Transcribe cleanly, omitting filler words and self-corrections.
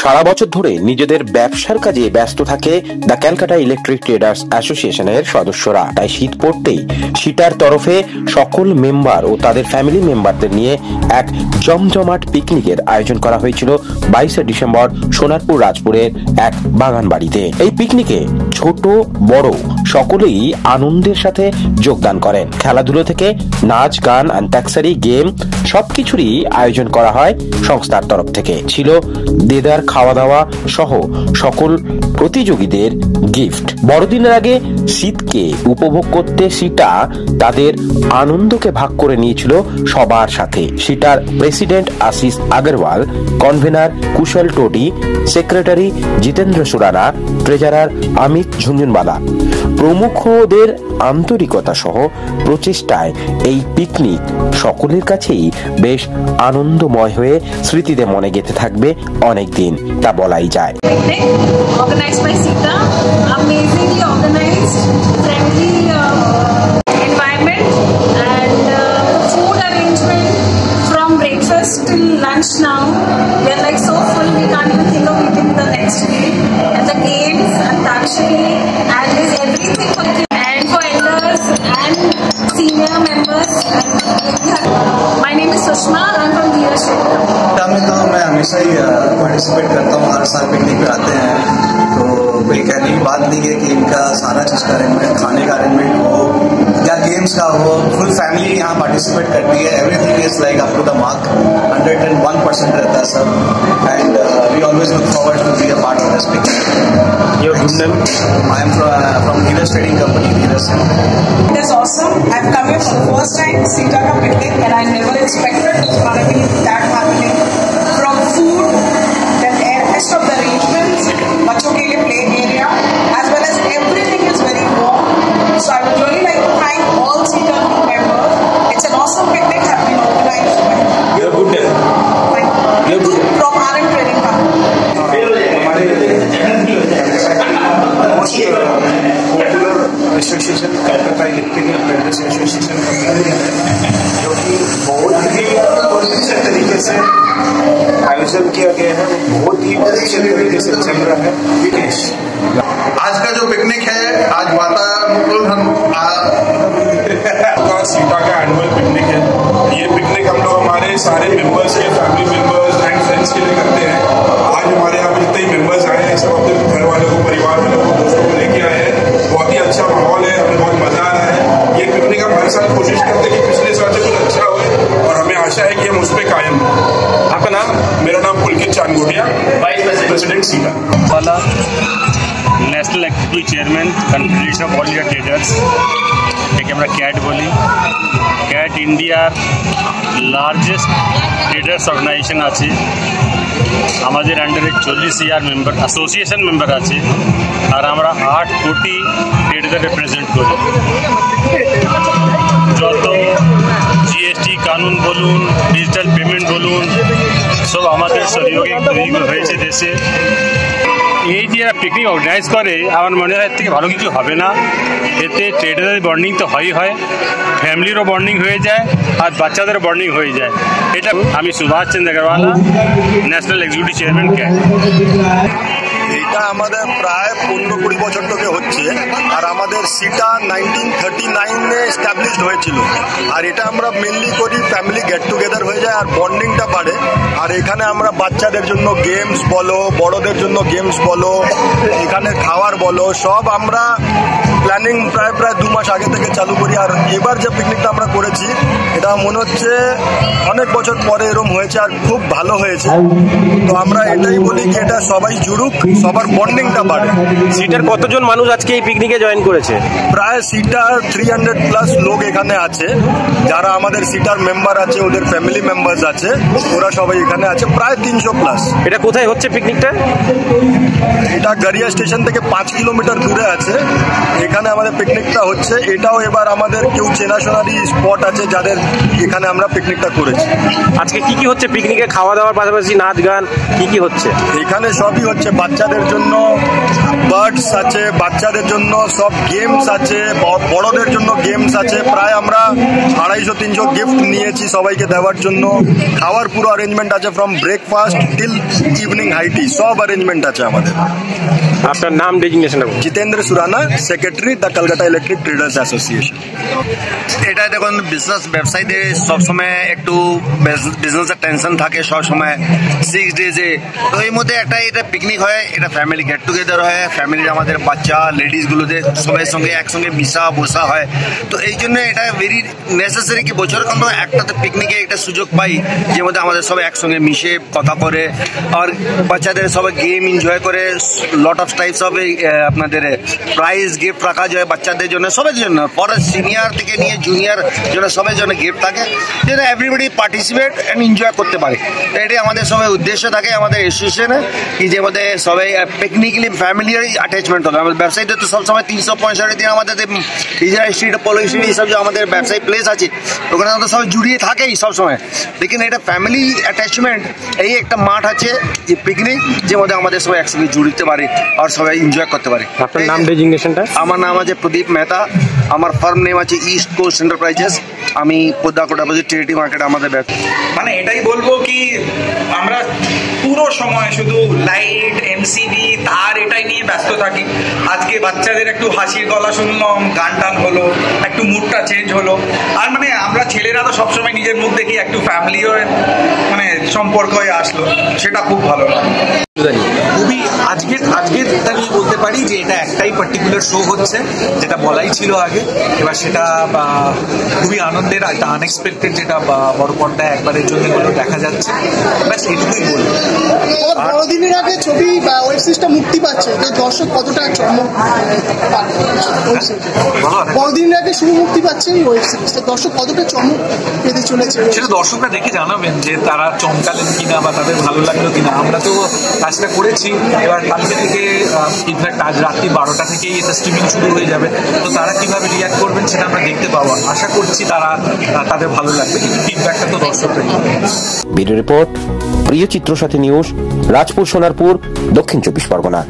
সারা বছর ধরে নিজেদের ব্যবসার কাজে ব্যস্ত থাকে দ্য ক্যালকাটা ইলেকট্রিক ট্রেডার্স অ্যাসোসিয়েশনের সদস্যরা। তাই শীত পড়তেই সিটার তরফে সকল মেম্বার ও তাদের ফ্যামিলি মেম্বারদের নিয়ে এক জমজমাট পিকনিকের আয়োজন করা হয়েছিল 22শে ডিসেম্বর সোনারপুর রাজপুরের এক বাগান বাড়িতে। এই পিকনিকে ছোট বড় সকলেই আনন্দের সাথে যোগদান করেন। খেলাধুলো থেকে নাচ গান, অন্তাক্ষরী, গেম সবকিছুরই আয়োজন করা হয় সংস্থার তরফ থেকে। ছিল দেদার খাওয়া দাওয়া সহ সকল প্রতিযোগীদের গিফট। বড়দিনের আগে শীতকে উপভোগ করতে সিটা তাদের আনন্দকে ভাগ করে নিয়েছিল সবার সাথে। সিটার president Ashish Agarwal, convener Kushal Todi, secretary Jitendra Surana, treasurer Amit Jhunjhunwala প্রমুখদের আন্তরিকতা সহ প্রচেষ্টায় এই পিকনিক সকলের কাছেই বেশ আনন্দময় হয়ে স্মৃতিতে মনে গেঁথে থাকবে অনেক দিন, তা বলাই যায়। Organized by SITA, amazingly organized, friendly environment, and food arrangement from breakfast till lunch now. We are like so full we can't even think of eating the next meal. And the games and Takshari and there's everything for kids and for elders and senior members. My name is Sushma, I'm from Dheeraj में तो मैं हमेशा ही participate करता हूँ, हर साल picnic पे आते हैं। तो कोई कहने की बात नहीं है कि इनका सारा चीज़ का अरेंजमेंट, खाने का अरेंजमेंट हो या गेम्स का हो, फुल फैमिली यहाँ पार्टिसिपेट करती है। Everything is like up to the mark, 101% रहता है सब। And we always look forward to be a part of this picnic. Your good name? I am from Dheeraj Trading Company, Dheeraj. It is awesome. I've come here for the first time, SITA ka picnic, and I never expected it's gonna be that happening. From food, the rest of the arrangements, bachon ke liye play area, as well as everything is very warm. So I would really like to thank all SITA group members. It's an awesome picnic have been organized by You're good there. from RM Trading Company. Association Calcutta electric traders association जो कि बहुत ही अच्छे तरीके से आयोजन किया गया है, बहुत ही अच्छे तरीके से चल रहा है। आज का जो पिकनिक है, आज वातावरण हम सीटा का एनुअल पिकनिक है। ये पिकनिक हम लोग हमारे सारे मेंबर्स के, फैमिली मेंबर्स एंड फ्रेंड्स के लिए करते हैं। आज हमारे यहाँ पे जितने मेंबर्स आए हैं सब अपने घर वालों को, परिवार वालों को, दोस्तों को लेके आए हैं। बहुत ही अच्छा माहौल है, हमें बहुत मजा आ रहा है। ये पिकनिक हम हर साल कोशिश करते हैं कि पिछले साल से कुछ अच्छा हो, और हमें आशा है कि हम उस पर कायम। आपका नाम? मेरा नाम पुलकित चांदगोटिया, वाइस प्रेसिडेंट सीटा वाला, national executive chairman confederation of all India traders. একে আমরা ক্যাট বলি। ক্যাট ইন্ডিয়ার লার্জেস্ট ট্রেডার্স অর্গানাইজেশন আছে। আমাদের আন্ডারে 40,000 মেম্বার অ্যাসোসিয়েশন মেম্বার আছে, আর আমরা 8 কোটি ট্রেডার রিপ্রেজেন্ট করি। যত জিএসটি কানুন বলুন, ডিজিটাল পেমেন্ট বলুন, সব আমাদের সহযোগে তৈরি হয়েছে দেশে। এই যে পিকনিক অর্গানাইজ করে আমার মনে হয় এর থেকে ভালো কিছু হবে না। এতে ট্রেডারের বন্ডিং তো হয়, ফ্যামিলিরও বন্ডিং হয়ে যায়, আর বাচ্চাদেরও বন্ডিং হয়ে যায়। এটা আমি Subhash Chandra Agarwala, national executive chairman CAT. এটা আমাদের প্রায় 15-20 বছর থেকে হচ্ছে, আর আমাদের সিটা 1939-এ এস্টাবলিশড হয়েছিল। আর এটা আমরা মেনলি করি, ফ্যামিলি গেট টুগেদার হয়ে যায় আর বন্ডিংটা বাড়ে। আর এখানে আমরা বাচ্চাদের জন্য গেমস বলো, বড়দের জন্য গেমস বলো, এখানে খাওয়ার বলো, সব আমরা প্ল্যানিং প্রায় 2 মাস আগে থেকে চালু করি। আর এবার যে পিকনিকটা আমরা করেছি এটা মনে হচ্ছে অনেক বছর পরে এরকম হয়েছে, আর খুব ভালো হয়েছে। তো আমরা এটাই বলি যে এটা সবাই জুড়ুক, সবার বন্ডিংটা বাড়ে। সিটার কতজন মানুষ আজকে এই পিকনিকে জয়েন করেছে? প্রায় সিটার 300+ লোক এখানে আছে, যারা আমাদের সিটার মেম্বার আছে, ওদের ফ্যামিলি মেম্বার্স আছে, ওরা সবাই এখানে আছে, প্রায় 300+। এটা কোথায় হচ্ছে পিকনিকটা? এটা গড়িয়া স্টেশন থেকে 5 কিলোমিটার দূরে আছে, এখানে আমাদের পিকনিকটা হচ্ছে। এটাও এবার আমাদের কেউ চেনাশোনারই স্পট আছে যাদের এখানে আমরা পিকনিকটা করেছি। আজকে কি কি হচ্ছে পিকনিকে? খাওয়া দাওয়ার পাশাপাশি নাচ গান কি কি হচ্ছে? এখানে সবই হচ্ছে, বাচ্চাদের জন্য জন্য বার্ডস আছে, বাচ্চাদের জন্য সব গেমস আছে, বড়দের জন্য গেমস আছে। প্রায় আমরা 250-300 গিফট নিয়েছি সবাইকে দেওয়ার জন্য। খাওয়ার পুরো অ্যারেঞ্জমেন্ট আছে, ফ্রম ব্রেকফাস্ট টিল ইভিনিং হাইটি, সব অ্যারেঞ্জমেন্ট আছে আমাদের। আপনার নাম designation? Jitendra Surana, secretary the Calcutta electric traders association. এটা দেখুন, ব্যবসায়ীদের সবসময় একটু বিজনেসের টেনশন থাকে সবসময় 6 ডেজে। তো এই মধ্যে এটা পিকনিক হয়, এটা ফ্যামিলি গেট টুগেদার হয়, ফ্যামিলির আমাদের বাচ্চা লেডিসগুলোদের সবাই সঙ্গে একসঙ্গে বসা হয়। তো এই জন্য এটা ভেরি নেসেসারি কি বছর কিন্তু একটা পিকনিকে একটা সুযোগ পাই, যে মধ্যে আমাদের সবাই একসঙ্গে মিশে কথা করে, আর বাচ্চাদের সবাই গেম এনজয় করে। লট অফ টাইপস অফ আপনাদের প্রাইজ গিফট রাখা যায় বাচ্চাদের জন্য, সবার জন্য, পরে সিনিয়র থেকে নিয়ে জুনিয়র জন্য সবার জন্য গিফট থাকে, যেটা এভরিবডি পার্টিসিপেট অ্যান্ড এনজয় করতে পারে। তো এটাই আমাদের সবাই উদ্দেশ্য থাকে আমাদের অ্যাসোসিয়েশনে, কি যে মধ্যে সবাই পিকনিকলি ফ্যামিলির অ্যাটাচমেন্ট হবে। আমাদের ব্যবসায়ীদের তো সবসময় 365 দিন আমাদের ইজরা স্ট্রিট, পোলো স্ট্রিট, এইসব যে আমাদের ব্যবসায়ী প্লেস আছে ওখানে তো সবাই জুড়িয়ে থাকেই সবসময়। লেকিন এটা ফ্যামিলি অ্যাটাচমেন্ট, এই একটা মাঠ আছে যে পিকনিক, যে মধ্যে আমাদের সবাই একসঙ্গে জুড়তে পারে আর সবাই এনজয় করতে পারে। আপনার নাম ডেজিগনেশনটা? আমার নাম আছে প্রদীপ মেহতা, আমার ফার্ম নেম আছে ইস্ট কোস্ট এন্টারপ্রাইজেস। আমি পোদ্দাকোট অপোজিট টিরিটি মার্কেট আমাদের ব্যবসা। মানে এটাই বলবো কি আমরা পুরো সময় শুধু লাইট, এমসিবি, তার এটাই নিয়ে ব্যস্ত থাকি। আজকে বাচ্চাদের একটু হাসির গলা শুনলাম, গান টান হলো, একটু মুডটা চেঞ্জ হলো। আর মানে আমরা ছেলেরা তো সবসময় নিজের মুখ দেখি, একটু ফ্যামিলিও মানে সম্পর্ক হয়ে আসলো, সেটা খুব ভালো লাগে। খুবই আজকের দাঁড়িয়ে বলতে পারি যে এটা একটাই পার্টিকুলার শো হচ্ছে, যেটা বলাই ছিল আগে। এবার সেটা খুবই আনন্দের, একটা আনএক্সপেক্টেড, যেটা বড় পর্দায় একবারের জন্য হলেও দেখা যাচ্ছে। ব্যাস এটুকুই বলবো। বড়দিনের আগে ছবি বা ওয়েব সিরিজটা মুক্তি পাচ্ছে, তো দর্শক কতটা চমক? বড়দিনের আগে শুরু মুক্তি পাচ্ছে এই ওয়েব সিরিজটা, দর্শক কতটা চমক পেতে চলেছে সেটা দর্শকরা দেখে জানাবেন যে তারা চমকালেন কিনা বা তাদের ভালো লাগলো কিনা। আমরা তো কাজটা করেছি, এবার কালকে থেকে ইনফ্যাক্ট আজ রাত্রি 12টা থেকেই এটা স্ট্রিমিং শুরু হয়ে যাবে। তো তারা কিভাবে রিয়াক্ট করবেন সেটা আমরা দেখতে পাবো। আশা করছি তাদের ভালো লাগবে, কিন্তু ফিডব্যাকটা তো দর্শকরা। ব্যুরো রিপোর্ট, প্রিয় চিত্র সাথী নিউজ, রাজপুর, সোনারপুর, দক্ষিণ 24 পরগনা।